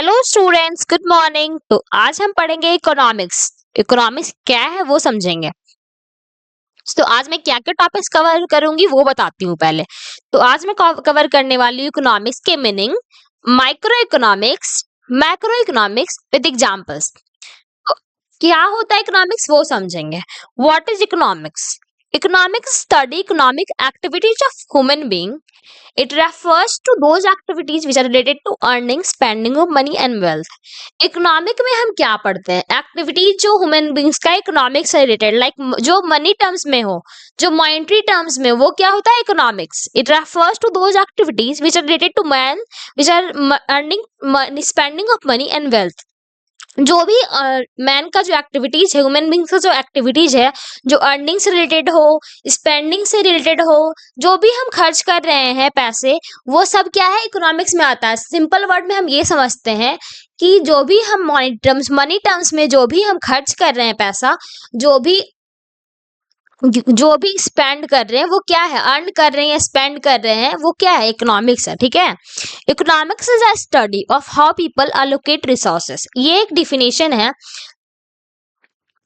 Hello students, good morning. तो आज हम पढ़ेंगे इकोनॉमिक्स। इकोनॉमिक्स क्या है वो समझेंगे। तो आज मैं क्या क्या टॉपिक्स कवर करूंगी वो बताती हूँ पहले। तो आज मैं कवर करने वाली हूँ इकोनॉमिक्स के meaning, micro economics, macro economics with examples. क्या होता है इकोनॉमिक्स वो समझेंगे। What is economics? Economics study economic activities of human being. It refers to those activities which are related to earning, spending of money and wealth. Economic में हम क्या पढ़ते हैं? एक्टिविटीज जो ह्यूमन बींग्स का इकोनॉमिक से रिलेटेड, लाइक जो money terms में हो, जो मॉनेटरी टर्म्स में, वो क्या होता है? Economics. It refers to those activities which are related to man, which are earning, spending of money and wealth. जो भी मैन का जो एक्टिविटीज है, ह्यूमन बींग्स का जो एक्टिविटीज है, जो अर्निंग से रिलेटेड हो, स्पेंडिंग से रिलेटेड हो, जो भी हम खर्च कर रहे हैं पैसे, वो सब क्या है? इकोनॉमिक्स में आता है. सिंपल वर्ड में हम ये समझते हैं कि जो भी हम मनी टर्म्स में जो भी हम खर्च कर रहे हैं पैसा, जो भी स्पेंड कर रहे हैं वो क्या है? अर्न कर रहे हैं, स्पेंड कर रहे हैं, वो क्या है? इकोनॉमिक्स है. ठीक है. Economics is a study of how people allocate resources. ये एक डिफिनेशन है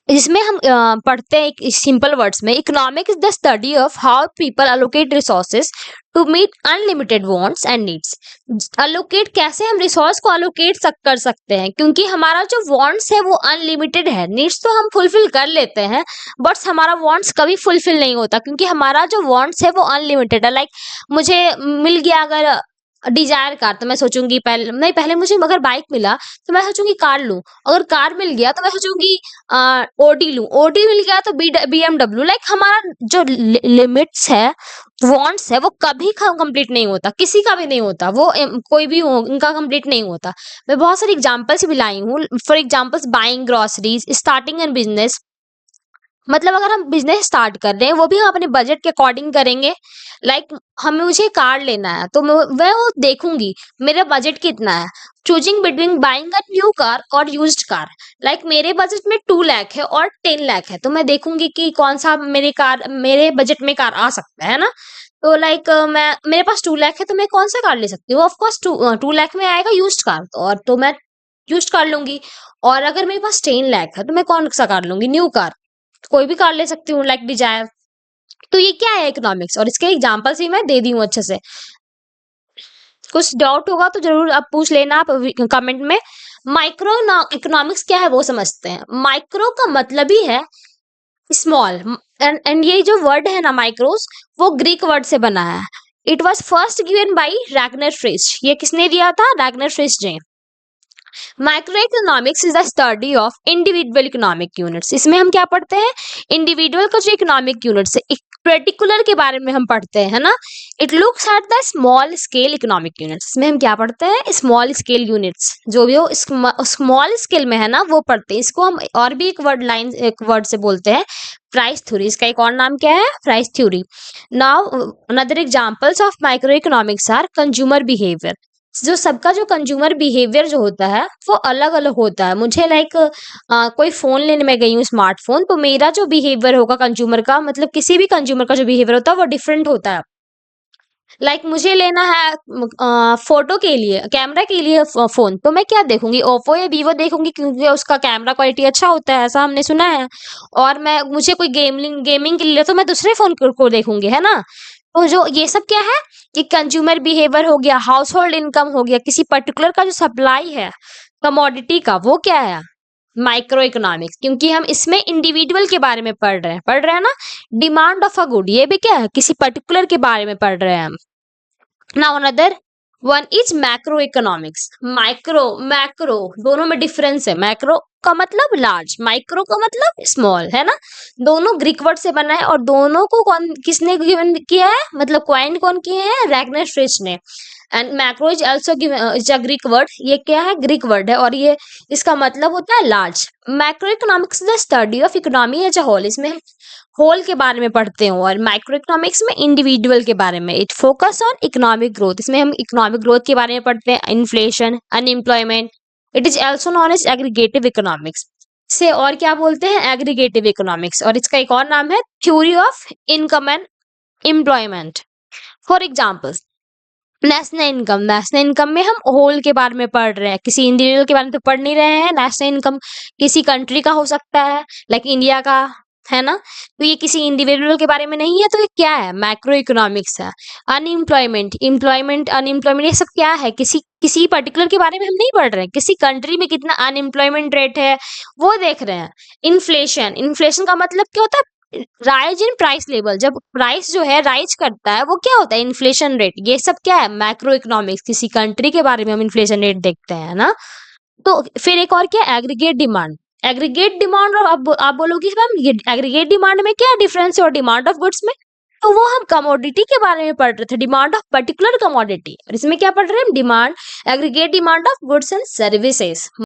जिसमें हम पढ़ते हैं एक सिंपल वर्ड्स में. Economic is the study of how people allocate resources to meet unlimited wants and needs. Allocate, कैसे हम रिसोर्स को अलोकेट कर सकते हैं, क्योंकि हमारा जो वांट्स है वो अनलिमिटेड है. नीड्स तो हम फुलफिल कर लेते हैं, बट हमारा वांट्स कभी फुलफिल नहीं होता, क्योंकि हमारा जो वांट्स है वो अनलिमिटेड है. लाइक मुझे मिल गया अगर डिजायर कार, तो मैं सोचूंगी पहले मुझे अगर बाइक मिला तो मैं सोचूंगी कार लूं. अगर कार मिल गया तो मैं सोचूंगी ओडी लूं. ओडी मिल गया तो BMW. लाइक हमारा जो लिमिट्स है, वांट्स है, वो कभी कंप्लीट नहीं होता, किसी का भी नहीं होता. वो कोई भी हो, उनका कंप्लीट नहीं होता. मैं बहुत सारी एग्जांपल्स भी लाई हूँ. For examples, buying groceries, starting N business. मतलब अगर हम बिजनेस स्टार्ट कर रहे हैं, वो भी हम अपने बजट के अकॉर्डिंग करेंगे. लाइक मुझे कार लेना है, तो मैं वो देखूंगी मेरा बजट कितना है. Choosing between buying a new car और यूज्ड कार. लाइक मेरे बजट में 2 लाख है और 10 लाख है, तो मैं देखूंगी कि कौन सा मेरे बजट में कार आ सकता है ना. तो लाइक मेरे पास 2 लाख है, तो मैं कौन सा कार ले सकती हूँ? ऑफ कोर्स 2 लाख में आएगा यूज्ड कार, तो मैं यूज्ड कार लूंगी. और अगर मेरे पास 10 लाख है, तो मैं कौन सा कार लूंगी? New car. कोई भी कार ले सकती हूँ, लाइक डिजायर. तो ये क्या है? इकोनॉमिक्स. और इसके एग्जांपल्स भी मैं दे दी हूँ अच्छे से. कुछ डाउट होगा तो जरूर आप पूछ लेना आप कमेंट में. माइक्रो इकोनॉमिक्स क्या है वो समझते हैं. माइक्रो का मतलब ही है स्मॉल. एंड ये जो वर्ड है ना, माइक्रोस, वो ग्रीक वर्ड से बना है. It was first given by Ragnar Frisch. ये किसने दिया था? रैग्नर फ्रिश ने. Microeconomics is the study of individual economic units. इसमें हम क्या पढ़ते हैं? इंडिविजुअल का जो इकोनॉमिक यूनिट्स है, एक पर्टिकुलर के बारे में हम पढ़ते हैं, है ना. It looks at the small scale economic units. इसमें हम क्या पढ़ते हैं? Small scale units. जो भी हो स्मॉल स्केल में है ना, वो पढ़ते हैं. इसको हम और भी एक वर्ड से बोलते हैं, प्राइस थ्योरी. इसका एक और नाम क्या है? Price theory. Now another examples of micro economics are consumer behaviour. जो सबका जो कंज्यूमर बिहेवियर जो होता है वो अलग अलग होता है. मुझे लाइक कोई फोन लेने में गई हूँ, स्मार्टफोन, तो मेरा जो बिहेवियर होगा कंज्यूमर का, मतलब किसी भी कंज्यूमर का जो बिहेवियर होता है वो डिफरेंट होता है. लाइक मुझे लेना है फोटो के लिए, कैमरा के लिए फोन, तो मैं क्या देखूंगी? ओप्पो या वीवो देखूंगी, क्योंकि उसका कैमरा क्वालिटी अच्छा होता है, ऐसा हमने सुना है. और मुझे कोई गेमिंग के लिए तो मैं दूसरे फोन को देखूंगी, है ना. तो जो ये सब क्या है? कि कंज्यूमर बिहेवियर हो गया, हाउस होल्ड इनकम हो गया, किसी पर्टिकुलर का जो सप्लाई है कमोडिटी का, वो क्या है? Micro economics. क्योंकि हम इसमें इंडिविजुअल के बारे में पढ़ रहे हैं ना. डिमांड ऑफ अ गुड, ये भी क्या है? किसी पर्टिकुलर के बारे में पढ़ रहे हैं हम. Now another one is macro economics. Macro दोनों में डिफरेंस है. मैक्रो का मतलब लार्ज, माइक्रो का मतलब स्मॉल, है ना. दोनों ग्रीक वर्ड से बना है, और दोनों को किसने गिवन किया है? मतलब क्वाइन कौन किए हैं? रैग्नर फ्रिश ने. And macro is also is a Greek word. ये क्या है? ग्रीक वर्ड है, और ये इसका मतलब होता है large. Macro economics the study of economy as a whole. इसमें होल के बारे में पढ़ते हो. और माइक्रो इकोनॉमिक्स में इंडिविजुअल के बारे में. It focus on economic growth. इसमें हम इकोनॉमिक ग्रोथ के बारे में पढ़ते हैं, inflation, unemployment. It is also known as aggregative economics. से और क्या बोलते हैं? Aggregative economics. और इसका एक और नाम है theory of income and employment. For examples, national income में हम होल के बारे में पढ़ रहे हैं, किसी इंडिविजुअल के बारे में तो पढ़ नहीं रहे हैं। नेशनल इनकम किसी कंट्री का हो सकता है, लाइक इंडिया का, है ना। तो ये किसी इंडिविजुअल के बारे में नहीं है, तो ये क्या है, मैक्रो इकोनॉमिक्स है। अनएम्प्लॉयमेंट, एम्प्लॉयमेंट, अनएम्प्लॉयमेंट, ये सब क्या है, किसी किसी पर्टिकुलर के बारे में हम नहीं पढ़ रहे हैं, किसी कंट्री में कितना अनएम्प्लॉयमेंट रेट है वो देख रहे हैं। इन्फ्लेशन, इन्फ्लेशन का मतलब क्या होता है, राइज इन प्राइस लेवल, जब प्राइस जो है राइज करता है वो क्या होता है, इन्फ्लेशन रेट। ये सब क्या है, मैक्रो इकोनॉमिक्स, किसी कंट्री के बारे में हम इन्फ्लेशन रेट देखते हैं ना। तो फिर एक और क्या, एग्रीगेट डिमांड। एग्रीगेट डिमांड, और आप बोलोगे कि मैम एग्रीगेट डिमांड में क्या डिफरेंस है और डिमांड ऑफ गुड्स में, तो वो हम कमोडिटी के बारे में पढ़ रहे थे, डिमांड ऑफ पर्टिकुलर कमोडिटी। और इसमें क्या पढ़ रहे हैं हम, demand, aggregate demand of goods and services.